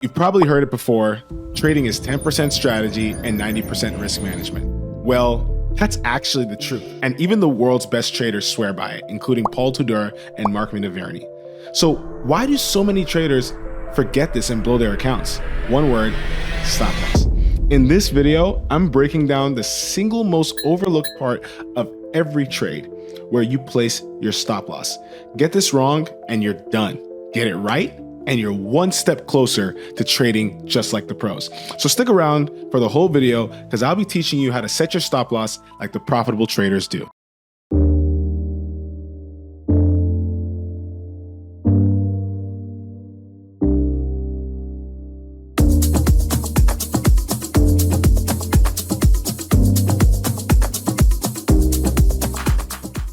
You've probably heard it before. Trading is 10% strategy and 90% risk management. Well, that's actually the truth. And even the world's best traders swear by it, including Paul Tudor and Mark Minervini. So why do so many traders forget this and blow their accounts? One word: stop loss. In this video, I'm breaking down the single most overlooked part of every trade, where you place your stop loss. Get this wrong and you're done. Get it right and you're one step closer to trading just like the pros. So stick around for the whole video, because I'll be teaching you how to set your stop loss like the profitable traders do.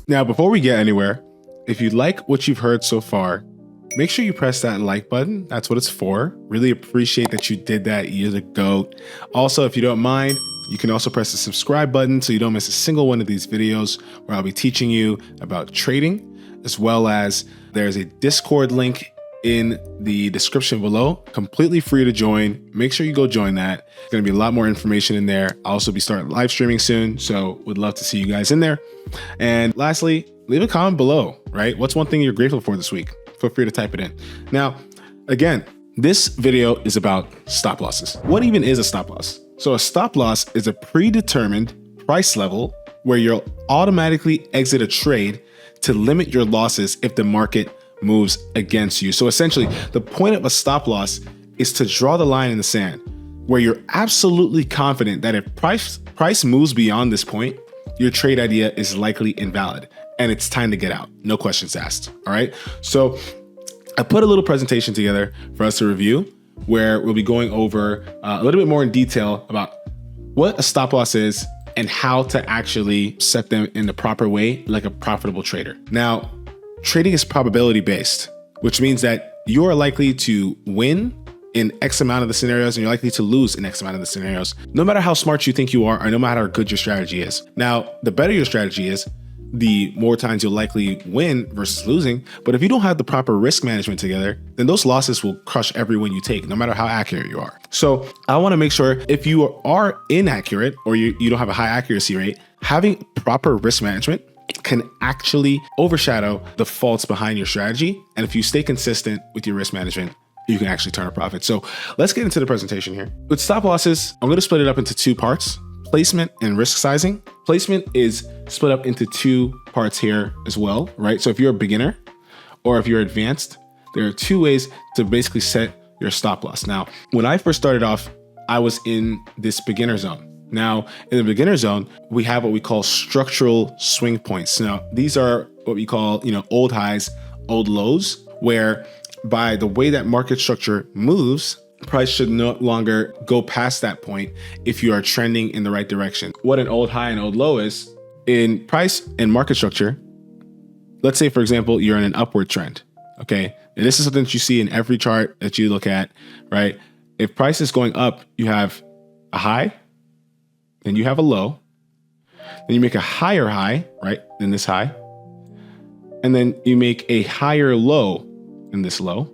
Now, before we get anywhere, if you like what you've heard so far, make sure you press that like button. That's what it's for. Really appreciate that you did that. You're the GOAT. Also, if you don't mind, you can also press the subscribe button so you don't miss a single one of these videos where I'll be teaching you about trading, as well as there's a Discord link in the description below, completely free to join. Make sure you go join that. There's going to be a lot more information in there. I'll also be starting live streaming soon, so would love to see you guys in there. And lastly, leave a comment below, right? What's one thing you're grateful for this week? Feel free to type it in. Now, again, this video is about stop losses. What even is a stop loss? So a stop loss is a predetermined price level where you'll automatically exit a trade to limit your losses if the market moves against you. So essentially, the point of a stop loss is to draw the line in the sand where you're absolutely confident that if price moves beyond this point, your trade idea is likely invalid and it's time to get out. No questions asked. All right. So I put a little presentation together for us to review where we'll be going over a little bit more in detail about what a stop loss is and how to actually set them in the proper way, like a profitable trader. Now, trading is probability based, which means that you are likely to win in X amount of the scenarios and you're likely to lose in X amount of the scenarios, no matter how smart you think you are or no matter how good your strategy is. Now, the better your strategy is, the more times you'll likely win versus losing. But if you don't have the proper risk management together, then those losses will crush every win you take, no matter how accurate you are. So I want to make sure if you are inaccurate or you don't have a high accuracy rate, having proper risk management can actually overshadow the faults behind your strategy. And if you stay consistent with your risk management, you can actually turn a profit. So let's get into the presentation here. With stop losses, I'm going to split it up into two parts: placement and risk sizing. Placement is split up into two parts here as well, right? So if you're a beginner or if you're advanced, there are two ways to basically set your stop loss. Now, when I first started off, I was in this beginner zone. Now, in the beginner zone, we have what we call structural swing points. Now, these are what we call, old highs, old lows, where by the way that market structure moves, price should no longer go past that point if you are trending in the right direction. What an old high and old low is in price and market structure. Let's say, for example, you're in an upward trend. Okay. And this is something that you see in every chart that you look at, right? If price is going up, you have a high, then you have a low, then you make a higher high, right? Than this high. And then you make a higher low than this low,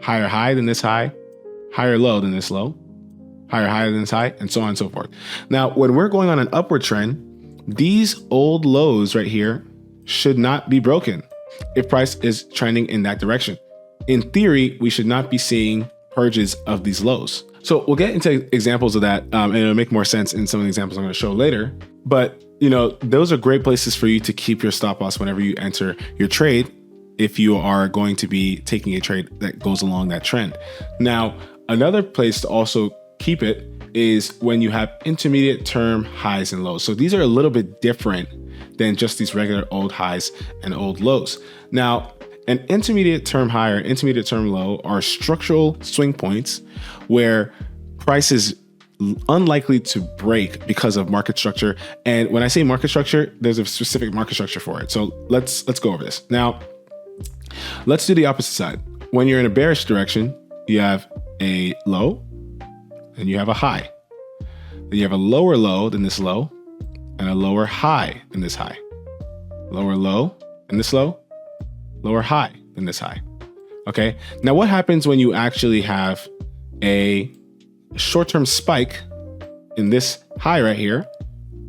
higher high than this high, higher low than this low, higher high than this high, and so on and so forth. Now, when we're going on an upward trend, these old lows right here should not be broken if price is trending in that direction. In theory, we should not be seeing purges of these lows. So we'll get into examples of that, and it'll make more sense in some of the examples I'm going to show later. But, those are great places for you to keep your stop loss whenever you enter your trade, if you are going to be taking a trade that goes along that trend. Now, another place to also keep it is when you have intermediate term highs and lows. So these are a little bit different than just these regular old highs and old lows. Now, an intermediate term high or intermediate term low are structural swing points where price is unlikely to break because of market structure. And when I say market structure, there's a specific market structure for it. So let's go over this. Now, let's do the opposite side. When you're in a bearish direction, you have a low and you have a high. Then you have a lower low than this low and a lower high than this high. Lower low than this low, lower high than this high. Okay. Now what happens when you actually have a short-term spike in this high right here.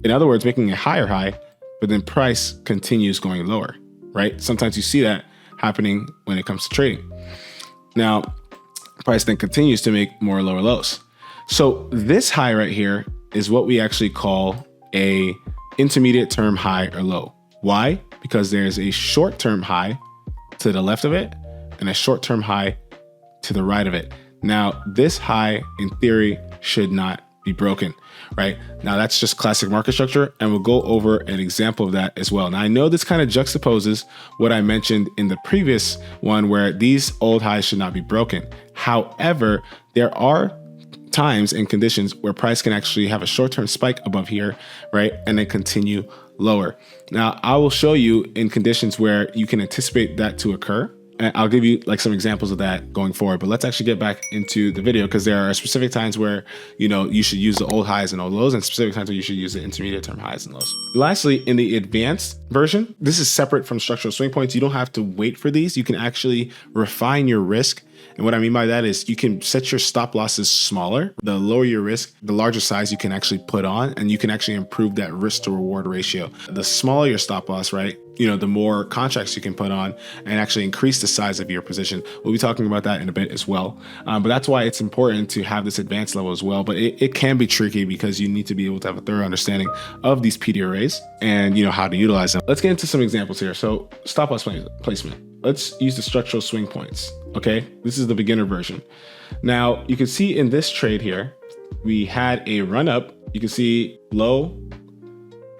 In other words, making a higher high, but then price continues going lower, right? Sometimes you see that happening when it comes to trading. Now, price then continues to make more lower lows. So this high right here is what we actually call a intermediate term high or low. Why? Because there's a short-term high to the left of it and a short-term high to the right of it. Now, this high in theory should not be broken, right? Now that's just classic market structure, and we'll go over an example of that as well. Now I know this kind of juxtaposes what I mentioned in the previous one where these old highs should not be broken. However, there are times and conditions where price can actually have a short-term spike above here, right? And then continue lower. Now I will show you in conditions where you can anticipate that to occur. And I'll give you like some examples of that going forward, but let's actually get back into the video because there are specific times where, you should use the old highs and old lows and specific times where you should use the intermediate term highs and lows. Lastly, in the advanced version, this is separate from structural swing points. You don't have to wait for these. You can actually refine your risk. And what I mean by that is you can set your stop losses smaller. The lower your risk, the larger size you can actually put on, and you can actually improve that risk to reward ratio. The smaller your stop loss, right? The more contracts you can put on and actually increase the size of your position. We'll be talking about that in a bit as well. But that's why it's important to have this advanced level as well. But it can be tricky because you need to be able to have a thorough understanding of these PD arrays and how to utilize them. Let's get into some examples here. So stop loss placement. Let's use the structural swing points. Okay, this is the beginner version. Now you can see in this trade here, we had a run up. You can see low,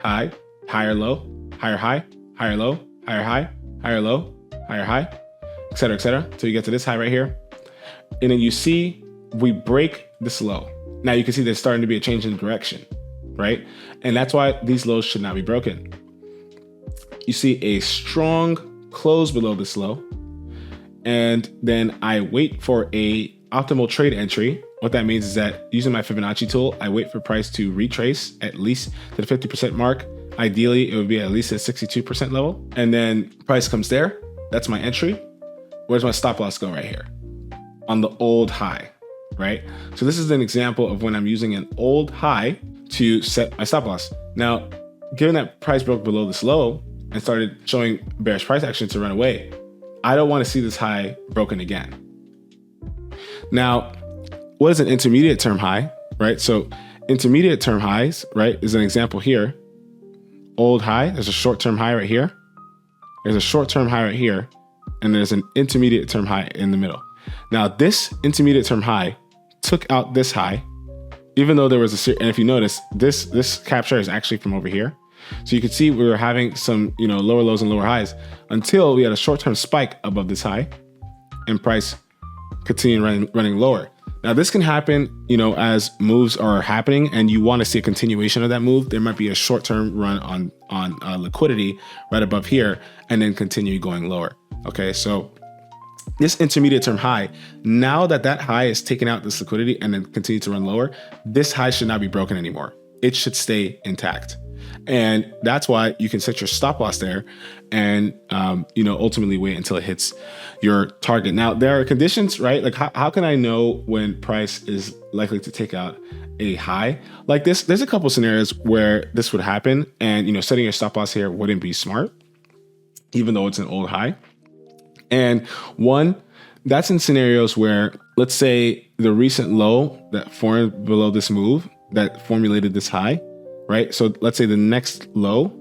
high, higher low, higher high, higher low, higher high, higher low, higher high, et cetera, till you get to this high right here. And then you see we break this low. Now you can see there's starting to be a change in direction, right? And that's why these lows should not be broken. You see a strong close below this low. And then I wait for a optimal trade entry. What that means is that using my Fibonacci tool, I wait for price to retrace at least to the 50% mark. Ideally, it would be at least at 62% level. And then price comes there. That's my entry. Where's my stop loss go? Right here on the old high, right? So this is an example of when I'm using an old high to set my stop loss. Now, given that price broke below this low and started showing bearish price action to run away, I don't want to see this high broken again. Now, what is an intermediate term high, right? So intermediate term highs, right, is an example here. Old high, there's a short-term high right here. There's a short-term high right here. And there's an intermediate term high in the middle. Now, this intermediate term high took out this high, even though there was and if you notice, this capture is actually from over here. So you can see we were having some, lower lows and lower highs until we had a short-term spike above this high and price continued running lower. Now this can happen, as moves are happening and you want to see a continuation of that move. There might be a short-term run on liquidity right above here and then continue going lower. Okay, so this intermediate term high, now that high is taken out this liquidity and then continue to run lower, this high should not be broken anymore. It should stay intact. And that's why you can set your stop loss there and, ultimately wait until it hits your target. Now, there are conditions, right? Like how can I know when price is likely to take out a high like this? There's a couple scenarios where this would happen and, setting your stop loss here wouldn't be smart, even though it's an old high. And one, that's in scenarios where, let's say the recent low that formed below this move that formulated this high, right? So let's say the next low,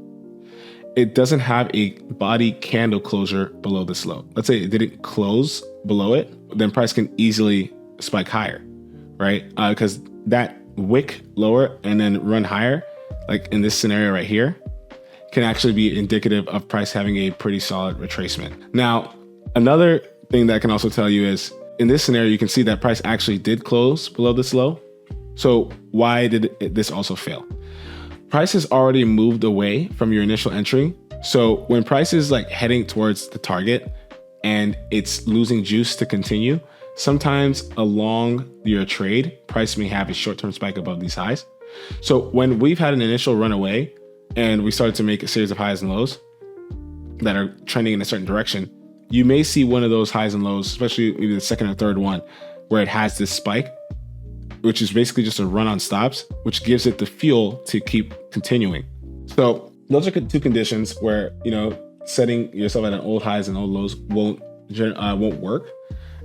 it doesn't have a body candle closure below this low. Let's say it didn't close below it, then price can easily spike higher, right? Because that wick lower and then run higher, like in this scenario right here, can actually be indicative of price having a pretty solid retracement. Now, another thing that I can also tell you is in this scenario, you can see that price actually did close below this low. So why did this also fail? Price has already moved away from your initial entry. So when price is like heading towards the target and it's losing juice to continue, sometimes along your trade, price may have a short-term spike above these highs. So when we've had an initial run away and we started to make a series of highs and lows that are trending in a certain direction, you may see one of those highs and lows, especially maybe the second or third one, where it has this spike which is basically just a run on stops, which gives it the fuel to keep continuing. So those are two conditions where, setting yourself at an old highs and old lows won't work.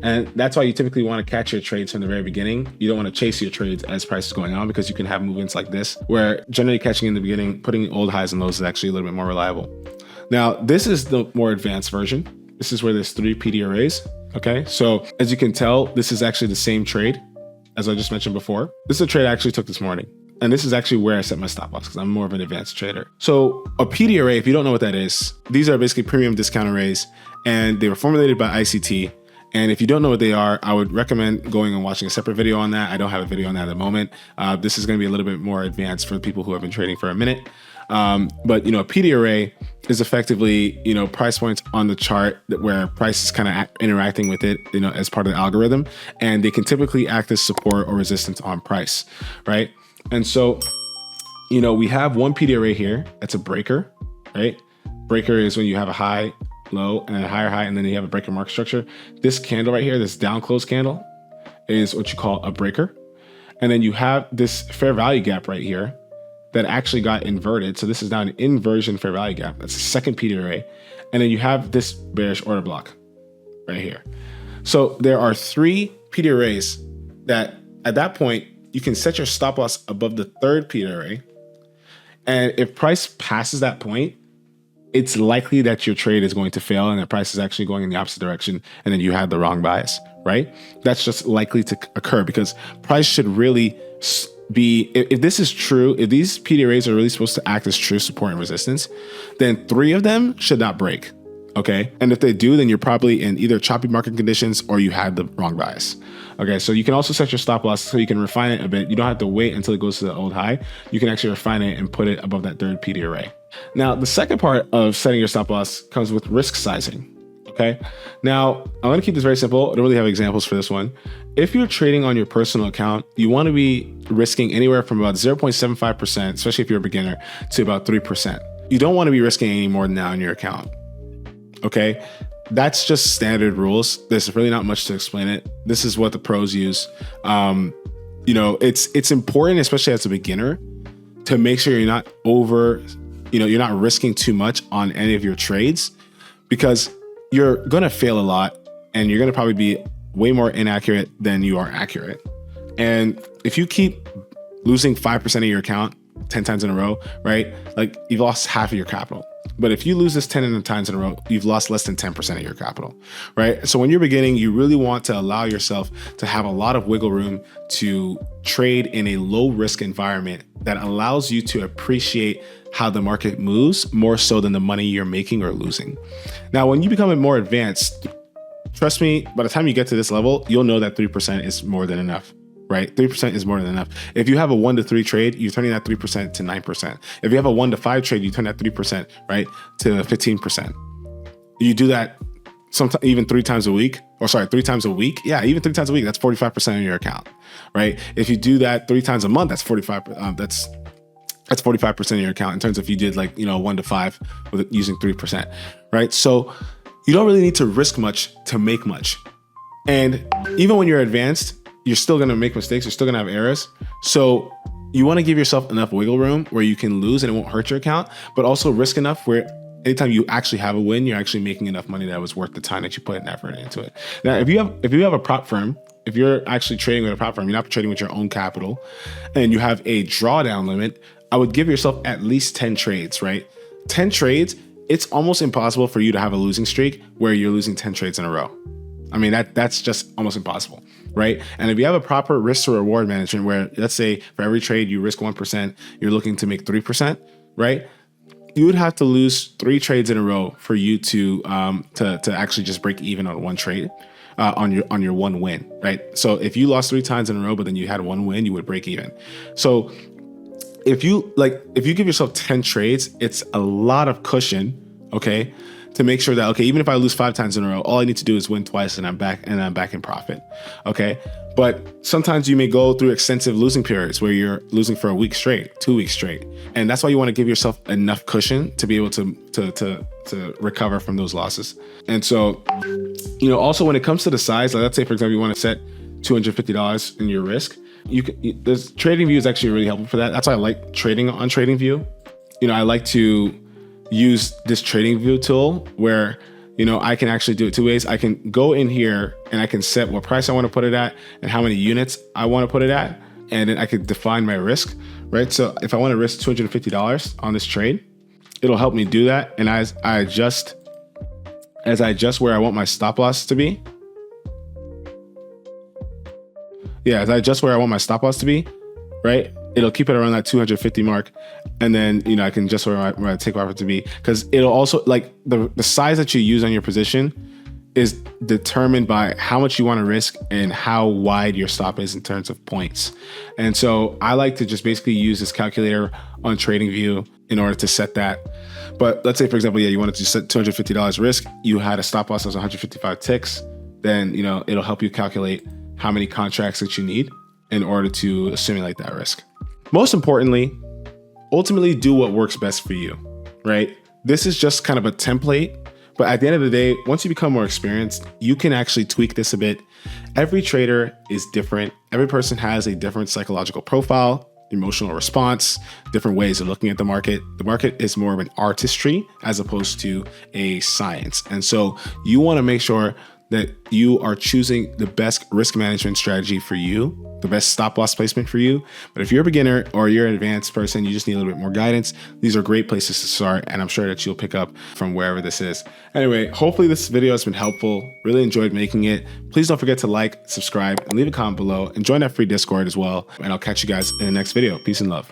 And that's why you typically want to catch your trades from the very beginning. You don't want to chase your trades as price is going on, because you can have movements like this where generally catching in the beginning, putting old highs and lows is actually a little bit more reliable. Now, this is the more advanced version. This is where there's 3 PD arrays. Okay, so as you can tell, this is actually the same trade as I just mentioned before. This is a trade I actually took this morning. And this is actually where I set my stop loss, because I'm more of an advanced trader. So a PD array, if you don't know what that is, these are basically premium discount arrays, and they were formulated by ICT. And if you don't know what they are, I would recommend going and watching a separate video on that. I don't have a video on that at the moment. This is going to be a little bit more advanced for people who have been trading for a minute. But a PD array is effectively, price points on the chart where price is kind of interacting with it, as part of the algorithm, and they can typically act as support or resistance on price, right? And so, we have one PD array here. That's a breaker, right? Breaker is when you have a high, low, and then a higher high, and then you have a breaker market structure. This candle right here, this down close candle, is what you call a breaker. And then you have this fair value gap right here that actually got inverted. So this is now an inversion fair value gap. That's the second PD array. And then you have this bearish order block right here. So there are 3 PD arrays that at that point, you can set your stop loss above the third PD array. And if price passes that point, it's likely that your trade is going to fail and the price is actually going in the opposite direction, and then you had the wrong bias, right? That's just likely to occur, because price should really be, if this is true, if these PD arrays are really supposed to act as true support and resistance, then 3 of them should not break, okay? And if they do, then you're probably in either choppy market conditions or you had the wrong bias. Okay, so you can also set your stop loss so you can refine it a bit. You don't have to wait until it goes to the old high. You can actually refine it and put it above that third PD array. Now, the second part of setting your stop loss comes with risk sizing. Okay, now I'm going to keep this very simple. I don't really have examples for this one. If you're trading on your personal account, you want to be risking anywhere from about 0.75%, especially if you're a beginner, to about 3%. You don't want to be risking any more than that on your account. Okay, that's just standard rules. There's really not much to explain it. This is what the pros use. It's important, especially as a beginner, to make sure you're not you're not risking too much on any of your trades, because you're going to fail a lot and you're going to probably be way more inaccurate than you are accurate. And if you keep losing 5% of your account 10 times in a row, right? Like, you've lost half of your capital. But if you lose this 10 times in a row, you've lost less than 10% of your capital, right? So when you're beginning, you really want to allow yourself to have a lot of wiggle room to trade in a low risk environment that allows you to appreciate how the market moves more so than the money you're making or losing. Now, when you become more advanced, trust me, by the time you get to this level, you'll know that 3% is more than enough. Right? 3% is more than enough. If you have a 1 to 3 trade, you're turning that 3% to 9%. If you have a 1 to 5 trade, you turn that 3%, right, to 15%. You do that sometimes even 3 times a week, or sorry, 3 times a week. Yeah, even 3 times a week, that's 45% of your account, right? If you do that 3 times a month, that's 45%. That's 45% of your account in terms of if you did 1 to 5 with using 3%, right? So you don't really need to risk much to make much. And even when you're advanced, you're still going to make mistakes. You're still going to have errors. So you want to give yourself enough wiggle room where you can lose and it won't hurt your account, but also risk enough where anytime you actually have a win, you're actually making enough money that was worth the time that you put an effort into it. Now, if you have a prop firm, if you're actually trading with a prop firm, you're not trading with your own capital, and you have a drawdown limit, I would give yourself at least 10 trades, right? 10 trades, it's almost impossible for you to have a losing streak where you're losing 10 trades in a row. I mean, that's just almost impossible, right? And if you have a proper risk to reward management where, let's say, for every trade you risk 1%, you're looking to make 3%, right? You would have to lose 3 trades in a row for you to actually just break even on one trade, on your one win, right? So if you lost 3 times in a row, but then you had 1 win, you would break even. So if you give yourself 10 trades, it's a lot of cushion, okay, to make sure that, okay, even if I lose 5 times in a row, all I need to do is win twice and I'm back in profit. Okay. But sometimes you may go through extensive losing periods where you're losing for a week straight, 2 weeks straight. And that's why you want to give yourself enough cushion to be able to recover from those losses. And so, also when it comes to the size, like let's say, for example, you want to set $250 in your risk, this trading view is actually really helpful for that. That's why I like trading on trading view. I like to use this trading view tool where, I can actually do it two ways. I can go in here and I can set what price I want to put it at and how many units I want to put it at. And then I could define my risk, right? So if I want to risk $250 on this trade, it'll help me do that. And as I adjust where I want my stop loss to be, right? It'll keep it around that 250 mark. And then, I can adjust where my take profit to be, because it'll also, like, the size that you use on your position is determined by how much you want to risk and how wide your stop is in terms of points. And so I like to just basically use this calculator on TradingView in order to set that. But let's say, for example, you wanted to set $250 risk, you had a stop loss of 155 ticks, then, it'll help you calculate how many contracts that you need in order to simulate that risk. Most importantly, ultimately do what works best for you, right? This is just kind of a template. But at the end of the day, once you become more experienced, you can actually tweak this a bit. Every trader is different. Every person has a different psychological profile, emotional response, different ways of looking at the market. The market is more of an artistry as opposed to a science. And so you want to make sure that you are choosing the best risk management strategy for you, the best stop loss placement for you. But if you're a beginner or you're an advanced person, you just need a little bit more guidance, these are great places to start. And I'm sure that you'll pick up from wherever this is. Anyway, hopefully this video has been helpful. Really enjoyed making it. Please don't forget to like, subscribe, and leave a comment below, and join that free Discord as well. And I'll catch you guys in the next video. Peace and love.